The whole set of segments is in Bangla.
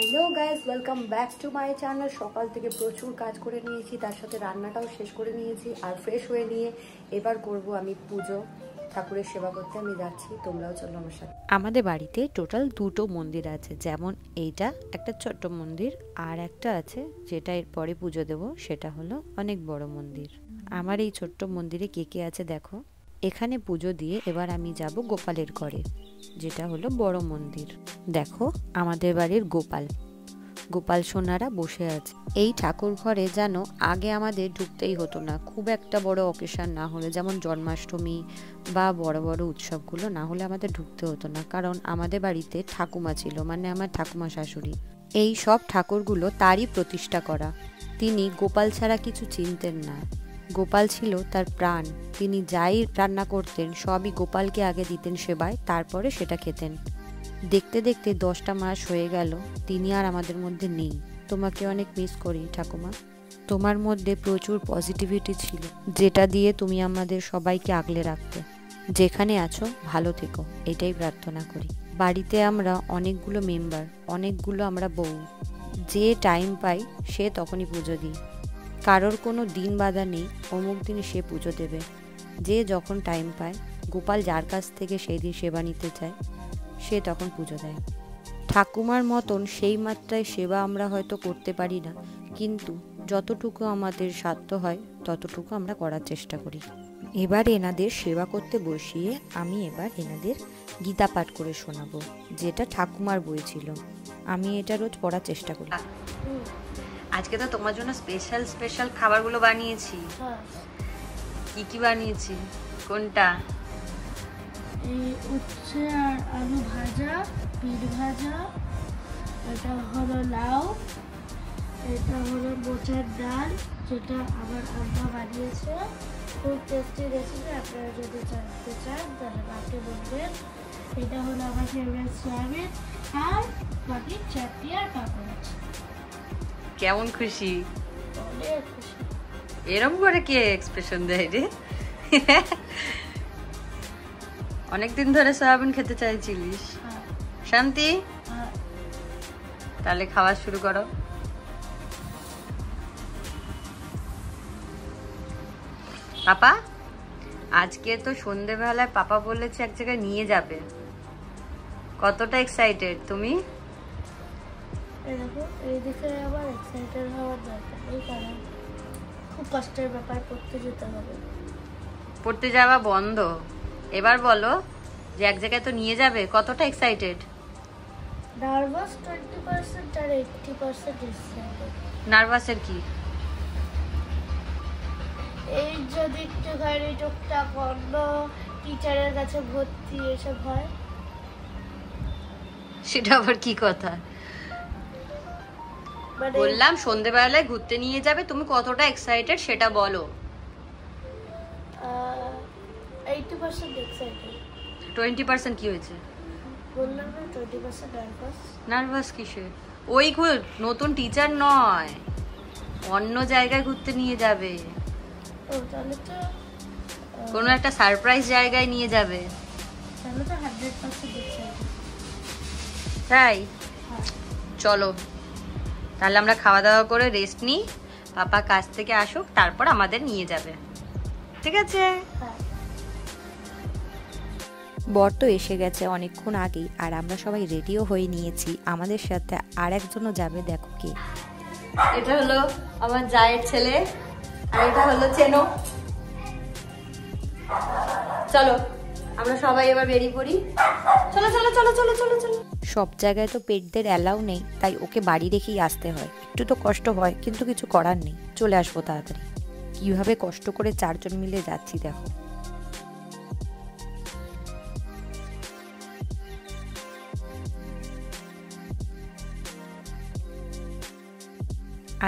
Hello guys, welcome back to my channel. সকাল থেকে প্রচুর কাজ করে নিয়েছি, তার সাথে রান্নাটাও শেষ করে নিয়েছি। আর ফ্রেশ হয়ে নিয়ে এবার করব আমি পুজো, ঠাকুরের সেবা করতে আমি যাচ্ছি। তোমরাও চলো আমার সাথে। আমাদের বাড়িতে টোটাল দুটো মন্দির আছে, যেমন এইটা একটা ছোট্ট মন্দির, আর একটা আছে যেটা এরপরে পুজো দেব, সেটা হলো অনেক বড় মন্দির। আমার এই ছোট্ট মন্দিরে কে কে আছে দেখো। এখানে পুজো দিয়ে এবার আমি যাব গোপালের ঘরে, যেটা হলো বড় মন্দির। দেখো আমাদের বাড়ির গোপাল সোনারা বসে আছে। এই ঠাকুর ঘরে যেন আগে আমাদের ঢুকতেই হতো না, খুব একটা বড় অকেশন না হলে, যেমন জন্মাষ্টমী বা বড় বড় উৎসবগুলো না হলে আমাদের ঢুকতে হতো না, কারণ আমাদের বাড়িতে ঠাকুমা ছিল, মানে আমার ঠাকুমা শাশুড়ি। এই সব ঠাকুরগুলো তারই প্রতিষ্ঠা করা। তিনি গোপাল ছাড়া কিছু চিনতেন না। গোপাল ছিল তার প্রাণ। তিনি যাই রান্না করতেন সবই গোপালকে আগে দিতেন সেবায়, তারপরে সেটা খেতেন। দেখতে দেখতে 10টা মাস হয়ে গেল, তিনি আর আমাদের মধ্যে নেই। তোমাকে অনেক মিস করি ঠাকুমা। তোমার মধ্যে প্রচুর পজিটিভিটি ছিল, যেটা দিয়ে তুমি আমাদের সবাইকে আগলে রাখতে। যেখানে আছো ভালো থেকো, এটাই প্রার্থনা করি। বাড়িতে আমরা অনেকগুলো মেম্বার, অনেকগুলো আমরা বউ। যে টাইম পাই সে তখনই পুজো দিই। কারোর কোনো দিন বাঁধা নেই অমুক দিন সে পুজো দেবে। যে যখন টাইম পায়, গোপাল যার কাছ থেকে সেই দিন সেবা নিতে চায় সে তখন পুজো দেয়। ঠাকুমার মতন সেই মাত্রায় সেবা আমরা হয়তো করতে পারি না, কিন্তু যতটুকু আমাদের সাধ্য হয় ততটুকু আমরা করার চেষ্টা করি। এবার এনাদের সেবা করতে বসিয়ে আমি এবার এনাদের গীতা পাঠ করে শোনাবো, যেটা ঠাকুমার বই ছিল। আমি এটা রোজ পড়ার চেষ্টা করি। আজকে তো তোমার জন্য স্পেশাল খাবারগুলো বানিয়েছি। কি বানিয়েছি? কোনটা? এই উচ্ছে আর আলু ভাজা, পিঠ ভাজা, এটা হলো লাউ, এটা হলো মোচার ডাল, যেটা আমার আম্মা বানিয়েছে। খুব টেস্টি রেসিপি, আপনারা যদি জানতে চান তাহলে মাকে বলবেন। এটা হলো আমার ফেভারিট সয়াবিন, আর বাকি চাটনি আর পাঁপড় আছে। কেমন খুশি? অনেক খুশি। এরকম করে কে এক্সপ্রেশন দেয় রে? অনেকদিন ধরে সয়াবিন খেতে চাইছিলিস। শান্তি, তাহলে খাওয়া শুরু করো। পাপা, আজকে তো সন্ধেবেলায় পাপা বলেছে এক জায়গায় নিয়ে যাবে। কতটা এক্সাইটেড তুমি? এই দেখে আবার এক্সাইটেড হওয়ার দরকার নেই, কারণ খুব কষ্টের ব্যাপার, পড়তে যেতে হবে। পড়তে যাওয়া বন্ধ। এবার বলো যে এক জায়গায় তো নিয়ে যাবে, কতটা এক্সাইটেড? নার্ভাস 20% আর 80% এক্সাইটেড। নার্ভাসের কি? এই যদি একটুখানি টুকটাক অন্য টিচারের কাছে ভর্তি এসব হয়। সেটা আবার কি কথা? মানে বললাম সন্ধেবেলায় ঘুরতে নিয়ে যাবে, তুমি কতটা এক্সাইটেড সেটা বলো। 80% এক্সাইটেড। 20% কি হয়েছে? বললাম না 20% নার্ভাস। নার্ভাস কিসের? ওই নতুন টিচার নয়, অন্য জায়গায় ঘুরতে নিয়ে যাবে। ও তাহলে তো কোনো একটা সারপ্রাইজ জায়গায় নিয়ে যাবে। তাহলে তো 100% এক্সাইটেড। তাই চলো তাহলে আমরা খাওয়া দাওয়া করে রেস্ট নিই, পাপা কাজ থেকে আসুক, তারপর আমাদের নিয়ে যাবে। ঠিক আছে? বর তো এসে গেছে অনেকক্ষণ আগেই, আর আমরা সবাই রেডিও হয়ে নিয়েছি। আমাদের সাথে আর একজনও যাবে, দেখো কে। এটা হলো আমার জায়ের ছেলে, আর এটা হলো চেনো। চলো আমরা সবাই এবার বেরিয়ে পড়ি। চলো চলো চলো চলো চলো চলো। সব জায়গায় তো পেটদের অ্যালাউ নেই, তাই ওকে বাড়ি রেখেই আসতে হয়। একটু তো কষ্ট হয়, কিন্তু কিছু করার নেই, চলে আসবো তাড়াতাড়ি। কিভাবে কষ্ট করে 4 জন মিলে যাচ্ছি দেখো।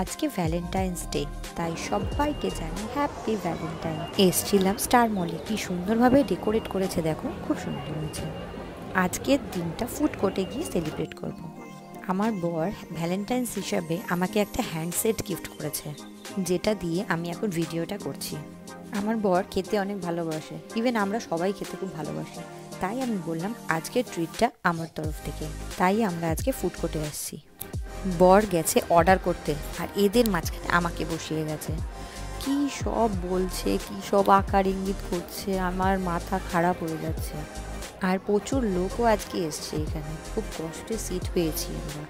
আজকে ভ্যালেন্টাইন্স ডে, তাই সবাইকে জানি হ্যাপি ভ্যালেন্টাইন। এসছিলাম স্টার মলে, কি সুন্দরভাবে ডেকোরেট করেছে দেখো, খুব সুন্দর হয়েছে। আজকের দিনটা ফুড কোর্টে গিয়ে সেলিব্রেট করব। আমার বর ভ্যালেন্টাইন্স হিসাবে আমাকে একটা হ্যান্ডসেট গিফট করেছে, যেটা দিয়ে আমি এখন ভিডিওটা করছি। আমার বর খেতে অনেক ভালোবাসে, ইভেন আমরা সবাই খেতে খুব ভালোবাসি। তাই আমি বললাম আজকের ট্রিটটা আমার তরফ থেকে, তাই আমরা আজকে ফুড কোর্টে আসছি। বর গেছে অর্ডার করতে আর এদের মাঝখানে আমাকে বসিয়ে গেছে, কি সব বলছে, কি সব আকার ইঙ্গিত করছে, আমার মাথা খারাপ হয়ে যাচ্ছে। আর প্রচুর লোকও আজকে এসছে এখানে, খুব কষ্টে সিট পেয়েছি আমরা।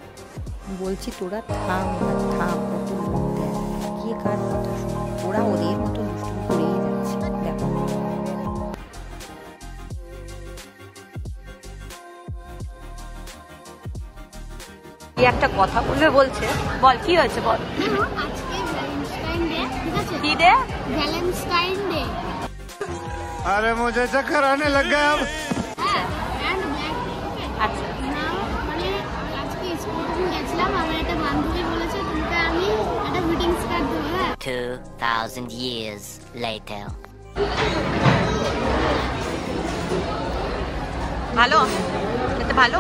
বলছি তোরা থাম থাম, কত লোক দেখ, কে কার কথা শোন, ওরা ওদের মতো দুষ্টুমি করেই যাচ্ছে। দেখো কি একটা কথা বলবে বলছে, বল কি হয়েছে বল। আজকে ভ্যালেন্টাইন ডে, ঠিক আছে? কি ডে? Valentine day. अरे मुझे चक्कर आने लग गया अब। হ্যাঁ, and black, okay? আচ্ছা Now, মানে আজকে স্কুলে গেছিলাম, আমার একটা বান্ধবী বলেছে তোমাকে আমি একটা গ্রিটিংস কার্ড দেবো, হ্যাঁ? 2,000 years later. ভালো খেতে ভালো।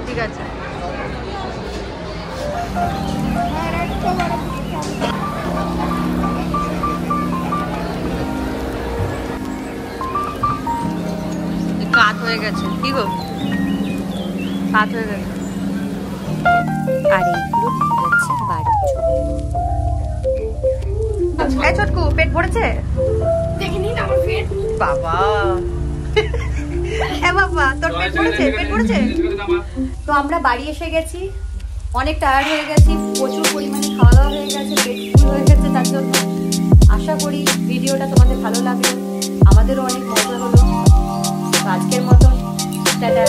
ঠিক আছে কাত হয়ে গেছে, কি গো কাত হয়ে গেছে। আর এইগুলো নিয়ে যাচ্ছি বাড়ির জন্য। এই ছোটকু পেট ভরেছে? দেখিনি আমার পেট। বাবা হ্যাঁ বাবা তোর পেট ভরেছে? পেট ভরেছে? তো আমরা বাড়ি এসে গেছি, অনেক টায়ার্ড হয়ে গেছি, প্রচুর পরিমাণে খাওয়া দাওয়া হয়ে গেছে, পেট ফুল হয়ে গেছে। তার জন্য আশা করি ভিডিওটা তোমাদের ভালো লাগলো, আমাদেরও অনেক মজা হলো। তো আজকের মতন টাটা।